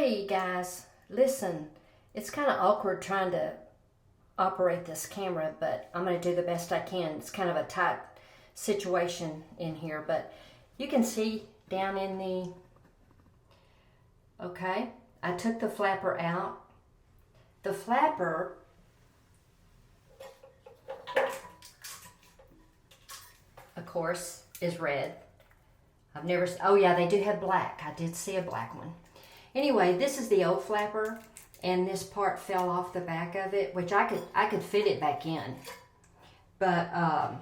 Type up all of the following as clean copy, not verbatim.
Hey guys, listen, it's kind of awkward trying to operate this camera, but I'm going to do the best I can. It's kind of a tight situation in here, but you can see down in the, okay, I took the flapper out. The flapper, of course, is red. I've never, oh yeah, they do have black. I did see a black one. Anyway, this is the old flapper, and this part fell off the back of it, which I could fit it back in. But I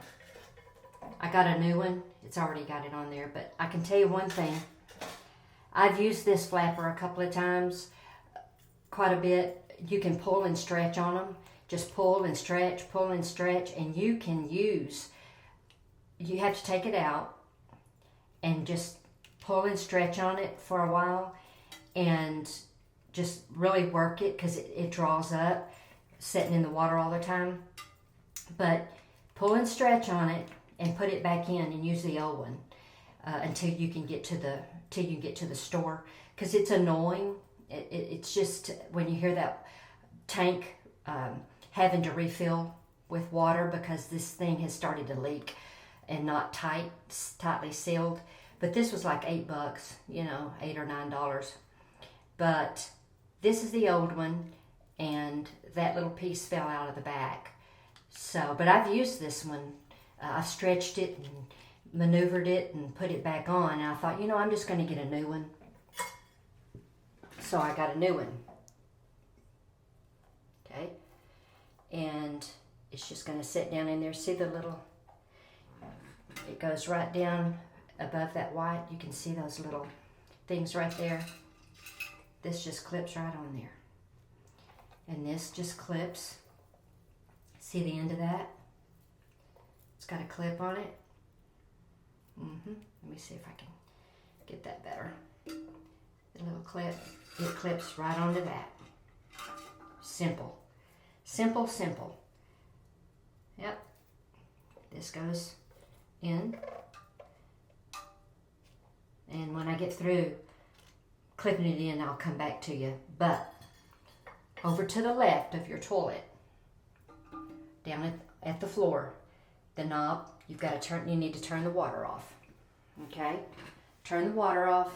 got a new one. It's already got it on there, but I can tell you one thing. I've used this flapper a couple of times, quite a bit. You can pull and stretch on them. Just pull and stretch, and you can use, you have to take it out and just pull and stretch on it for a while and just really work it because it draws up, sitting in the water all the time. But pull and stretch on it and put it back in and use the old one until you can get to the store, because it's annoying. It's just when you hear that tank having to refill with water because this thing has started to leak and not tightly sealed. But this was like $8, $8 or $9. But this is the old one, and that little piece fell out of the back. So, but I've used this one. I've stretched it and maneuvered it and put it back on. And I thought, I'm just going to get a new one. So I got a new one. Okay. And it's just going to sit down in there. See the little, it goes right down above that white. You can see those little things right there. This just clips right on there. And this just clips. See the end of that? It's got a clip on it. Let me see if I can get that better. The little clip, it clips right onto that. Simple. Simple, simple. Yep. This goes in. And when I get through clipping it in, I'll come back to you. But over to the left of your toilet, down at the floor, the knob, you need to turn the water off. Okay? Turn the water off.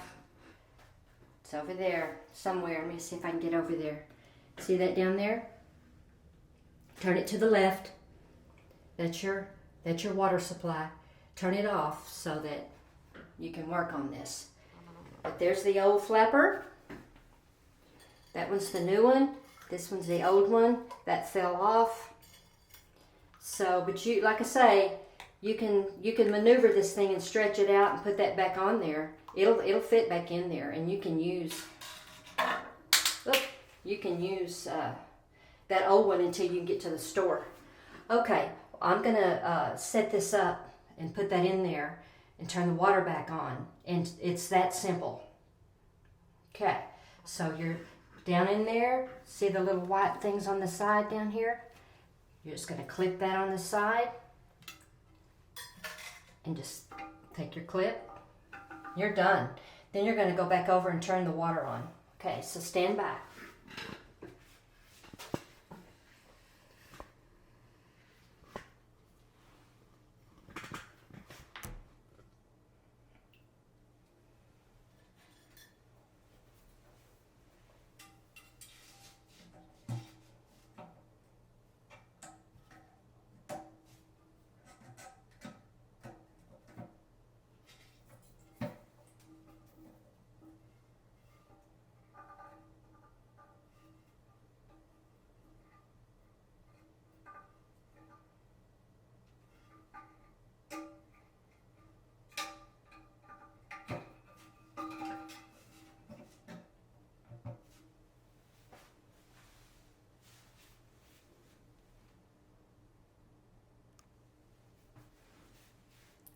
It's over there somewhere. Let me see if I can get over there. See that down there? Turn it to the left. That's your water supply. Turn it off so that you can work on this. But there's the old flapper. That one's the new one. This one's the old one. That fell off. So, but you, like I say, you can maneuver this thing and stretch it out and put that back on there. It'll fit back in there, and you can use that old one until you get to the store. Okay, I'm gonna set this up and put that in there and turn the water back on, and it's that simple. Okay, so you're down in there. See the little white things on the side down here? You're just going to clip that on the side and just take your clip. You're done. Then you're going to go back over and turn the water on. Okay, so stand by.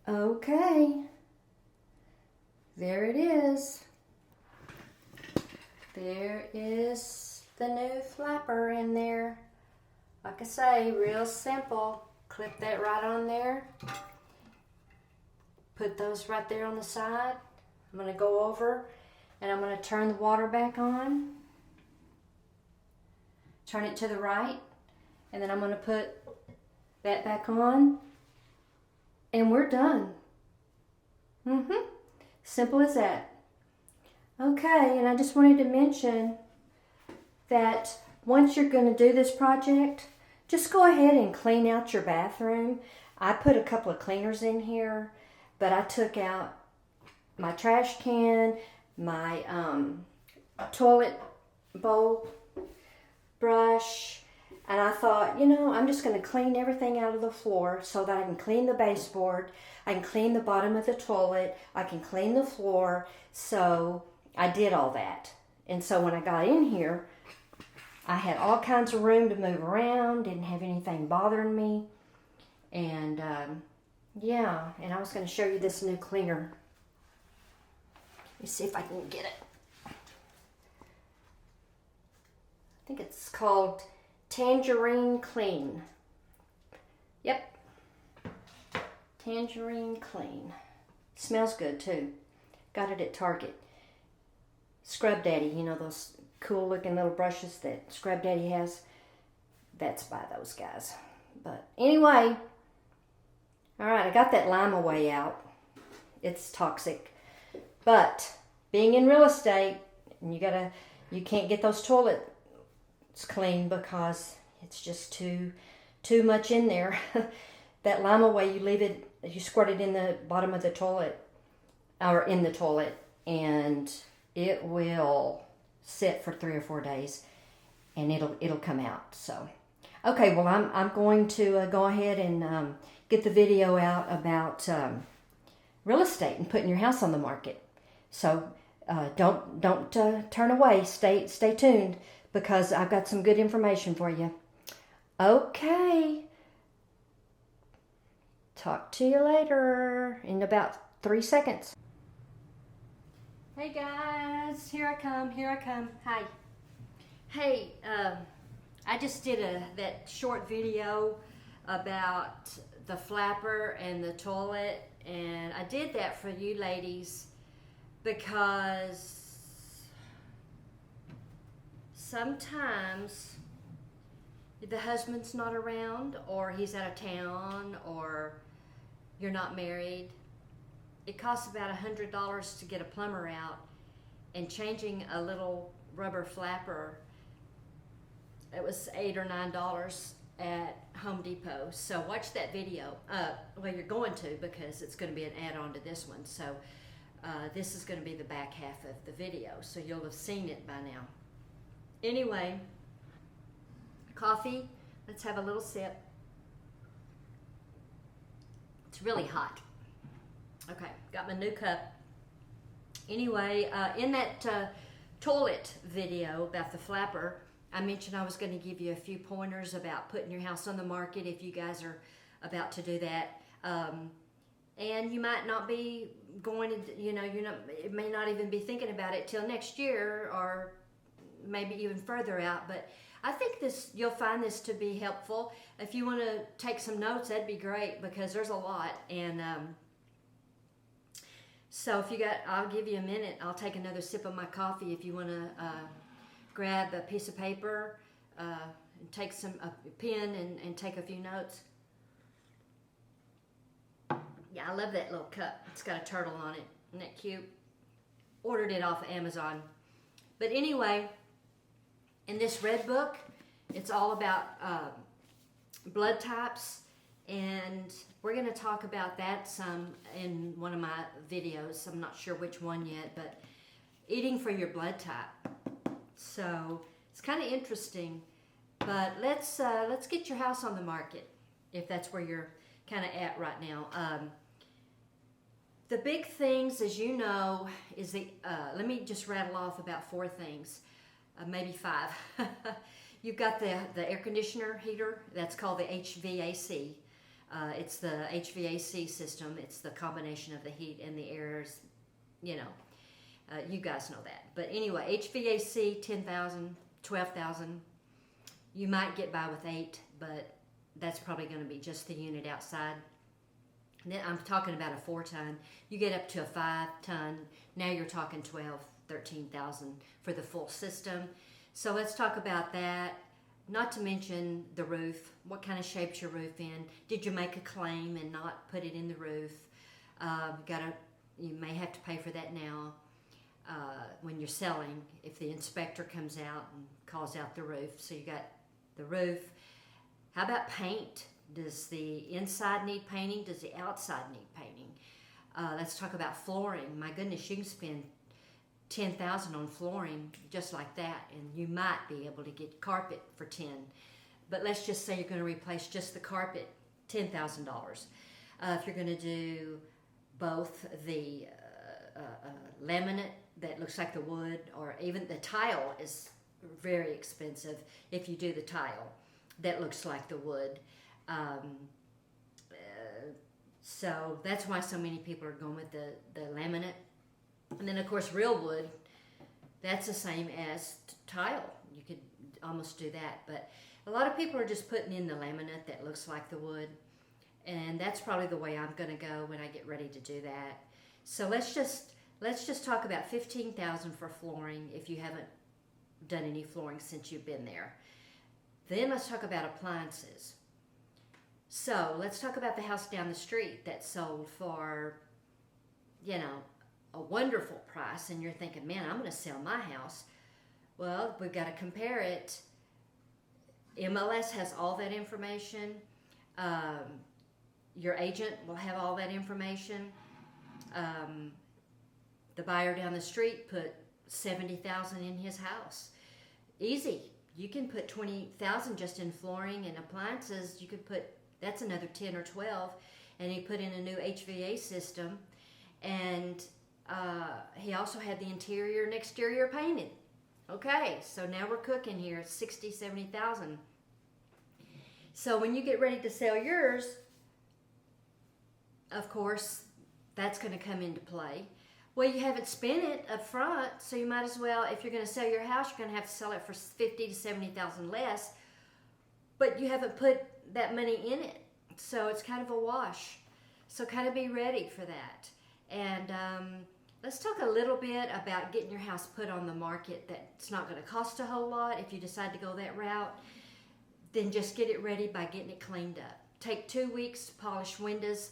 Okay, there it is. There is the new flapper in there. Like I say, real simple. Clip that right on there. Put those right there on the side. I'm going to go over And I'm going to turn the water back on. Turn it to the right. And then I'm going to put that back on. And we're done. Simple as that. Okay, and I just wanted to mention that once you're going to do this project, just go ahead and clean out your bathroom. I put a couple of cleaners in here, but I took out my trash can, my toilet bowl brush, and I thought, you know, I'm just going to clean everything out of the floor so that I can clean the baseboard, I can clean the bottom of the toilet, I can clean the floor. So I did all that. And so when I got in here, I had all kinds of room to move around, didn't have anything bothering me. And yeah, and I was going to show you this new cleaner. Let me see if I can get it. I think it's called Tangerine Clean. Yep. Tangerine Clean. Smells good too. Got it at Target. Scrub Daddy, you know those cool looking little brushes that Scrub Daddy has? That's by those guys. But anyway, alright, I got that lime away out. It's toxic. But being in real estate, you can't get those toilets clean because it's just too much in there. That lime away, you squirt it in the bottom of the toilet, or in the toilet, and it will sit for 3 or 4 days, and it'll come out. So, okay, well I'm going to go ahead and get the video out about real estate and putting your house on the market. So don't turn away. Stay tuned because I've got some good information for you. Okay. Talk to you later in about 3 seconds. Hey guys, here I come. Hi. Hey, I just did that short video about the flapper and the toilet, and I did that for you ladies because sometimes the husband's not around, or he's out of town, or you're not married. It costs about $100 to get a plumber out, and changing a little rubber flapper, it was $8 or $9 at Home Depot. So watch that video. Well, you're going to, because it's going to be an add-on to this one. So this is going to be the back half of the video, so you'll have seen it by now. Anyway, coffee. Let's have a little sip. It's really hot. Okay, got my new cup. Anyway, in that toilet video about the flapper, I mentioned I was going to give you a few pointers about putting your house on the market if you guys are about to do that. And you might not be going to, it may not even be thinking about it till next year, or maybe even further out. But I think you'll find this to be helpful. If you want to take some notes, that'd be great, because there's a lot. And so I'll give you a minute. I'll take another sip of my coffee if you want to grab a piece of paper, and take a pen and take a few notes. Yeah, I love that little cup. It's got a turtle on it. Isn't that cute? Ordered it off of Amazon. But anyway, in this red book, it's all about blood types, and we're going to talk about that some in one of my videos. I'm not sure which one yet, but eating for your blood type. So it's kind of interesting. But let's get your house on the market if that's where you're kind of at right now. The big things, as you know, is let me just rattle off about 4 things, maybe 5. You've got the air conditioner heater. That's called the HVAC. It's the HVAC system. It's the combination of the heat and the air. You guys know that. But anyway, HVAC, 10,000, 12,000. You might get by with 8, but that's probably going to be just the unit outside. And then I'm talking about a 4-ton. You get up to a 5-ton. Now you're talking 12, $13,000 for the full system. So let's talk about that. Not to mention the roof. What kind of shape's your roof in? Did you make a claim and not put it in the roof? You may have to pay for that now when you're selling, if the inspector comes out and calls out the roof. So you got the roof. How about paint? Does the inside need painting? Does the outside need painting? Let's talk about flooring. My goodness, you can spend $10,000 on flooring just like that, and you might be able to get carpet for $10,000. But let's just say you're going to replace just the carpet, $10,000. If you're going to do both the laminate that looks like the wood, or even the tile is very expensive if you do the tile that looks like the wood. So that's why so many people are going with the laminate. And then of course real wood, that's the same as tile. You could almost do that, but a lot of people are just putting in the laminate that looks like the wood, and that's probably the way I'm going to go when I get ready to do that. So let's just talk about $15,000 for flooring if you haven't done any flooring since you've been there. Then let's talk about appliances. So let's talk about the house down the street that sold for, a wonderful price, and you're thinking, man, I'm going to sell my house. Well, we've got to compare it. MLS has all that information. Your agent will have all that information. The buyer down the street put $70,000 in his house. Easy. You can put $20,000 just in flooring and appliances. You could put, that's another 10 or 12, and he put in a new HVA system, and he also had the interior and exterior painted. Okay, so now we're cooking here. $60,000, $70,000. So when you get ready to sell yours, of course, that's going to come into play. Well, you haven't spent it up front, so you might as well, if you're going to sell your house, you're going to have to sell it for $50,000 to $70,000 less, but you haven't put that money in it, so it's kind of a wash. So kind of be ready for that. And let's talk a little bit about getting your house put on the market. That's not going to cost a whole lot. If you decide to go that route, then just get it ready by getting it cleaned up. Take 2 weeks to polish windows,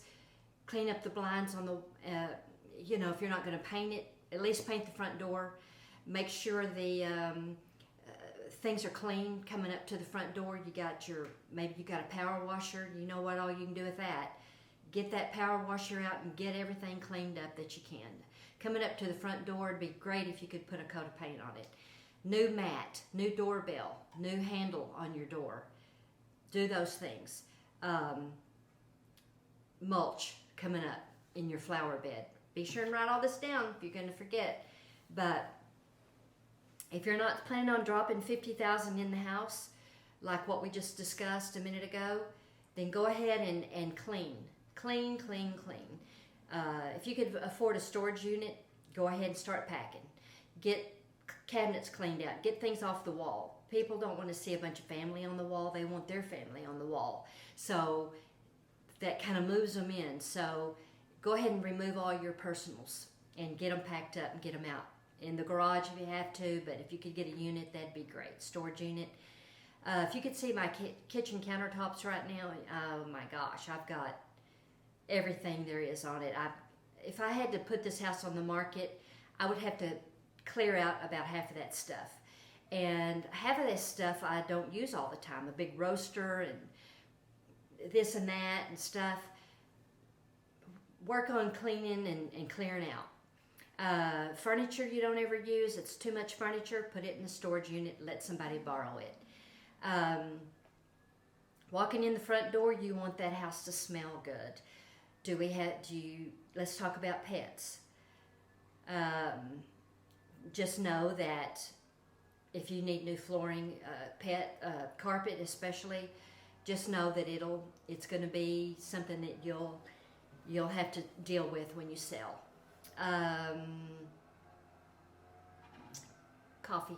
clean up the blinds on the, if you're not going to paint it, at least paint the front door. Make sure the things are clean coming up to the front door. Maybe you got a power washer. You know what all you can do with that. Get that power washer out and get everything cleaned up that you can. Coming up to the front door, it'd be great if you could put a coat of paint on it. New mat, new doorbell, new handle on your door. Do those things. Mulch coming up in your flower bed. Be sure and write all this down if you're going to forget. But if you're not planning on dropping $50,000 in the house, like what we just discussed a minute ago, then go ahead and clean. Clean. If you could afford a storage unit, go ahead and start packing. Get cabinets cleaned out. Get things off the wall. People don't want to see a bunch of family on the wall. They want their family on the wall. So that kind of moves them in. So go ahead and remove all your personals and get them packed up and get them out in the garage if you have to. But if you could get a unit, that'd be great. Storage unit. If you could see my kitchen countertops right now, oh my gosh, I've got everything there is on it. If I had to put this house on the market, I would have to clear out about half of that stuff. And half of this stuff I don't use all the time. A big roaster and this and that and stuff. Work on cleaning and clearing out. Furniture you don't ever use, it's too much furniture, put it in the storage unit, let somebody borrow it. Walking in the front door, you want that house to smell good. Let's talk about pets. Just know that if you need new flooring, carpet especially, just know that it's going to be something that you'll have to deal with when you sell. Coffee.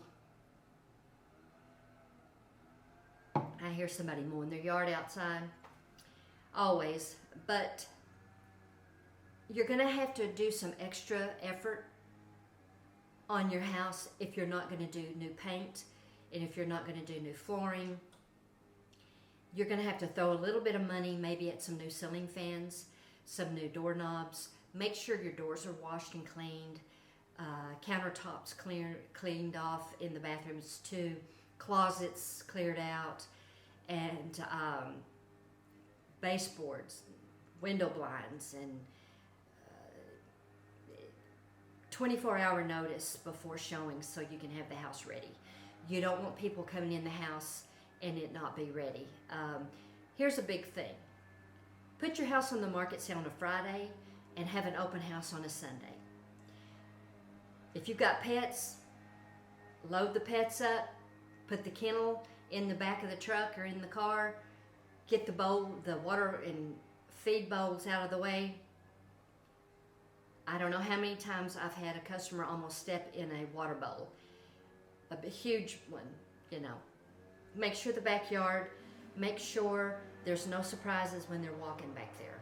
I hear somebody mowing their yard outside. Always. But you're going to have to do some extra effort on your house if you're not going to do new paint and if you're not going to do new flooring. You're going to have to throw a little bit of money maybe at some new ceiling fans, some new doorknobs. Make sure your doors are washed and cleaned. Countertops cleaned off in the bathrooms too. Closets cleared out. And baseboards, window blinds, and 24-hour notice before showing so you can have the house ready. You don't want people coming in the house and it not be ready. Here's a big thing. Put your house on the market, say, on a Friday and have an open house on a Sunday. If you've got pets, load the pets up, put the kennel in the back of the truck or in the car, get the water and feed bowls out of the way. I don't know how many times I've had a customer almost step in a water bowl, a huge one, you know. Make sure the backyard, make sure there's no surprises when they're walking back there.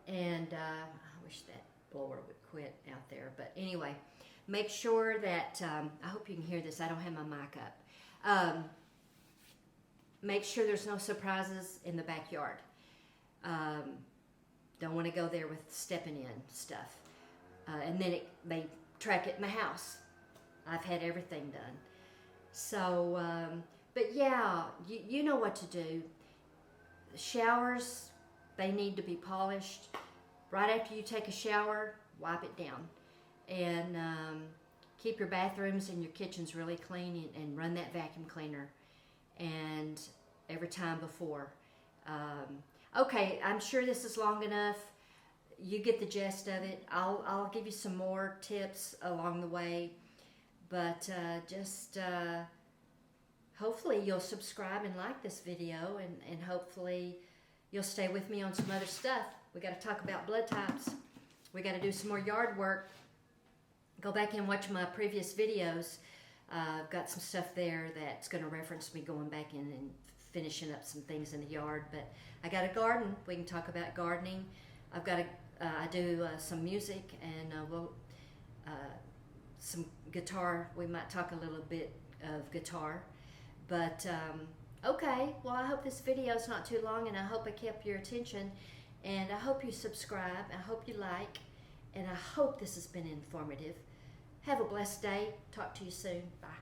And I wish that blower would quit out there, but anyway, make sure that, I hope you can hear this, I don't have my mic up. Make sure there's no surprises in the backyard. Don't want to go there with stepping in stuff. And then they track it in the house. I've had everything done. So, but yeah, you know what to do. The showers, they need to be polished. Right after you take a shower, wipe it down. And keep your bathrooms and your kitchens really clean and run that vacuum cleaner. And every time before. Okay, I'm sure this is long enough. You get the gist of it. I'll give you some more tips along the way. But just hopefully you'll subscribe and like this video, and hopefully you'll stay with me on some other stuff. We got to talk about blood types. We got to do some more yard work. Go back and watch my previous videos. I've got some stuff there that's going to reference me going back in and finishing up some things in the yard. But I got a garden. We can talk about gardening. I've got I do some music, and some guitar. We might talk a little bit of guitar. But okay, well, I hope this video is not too long, and I hope I kept your attention, and I hope you subscribe. I hope you like, and I hope this has been informative. Have a blessed day. Talk to you soon. Bye.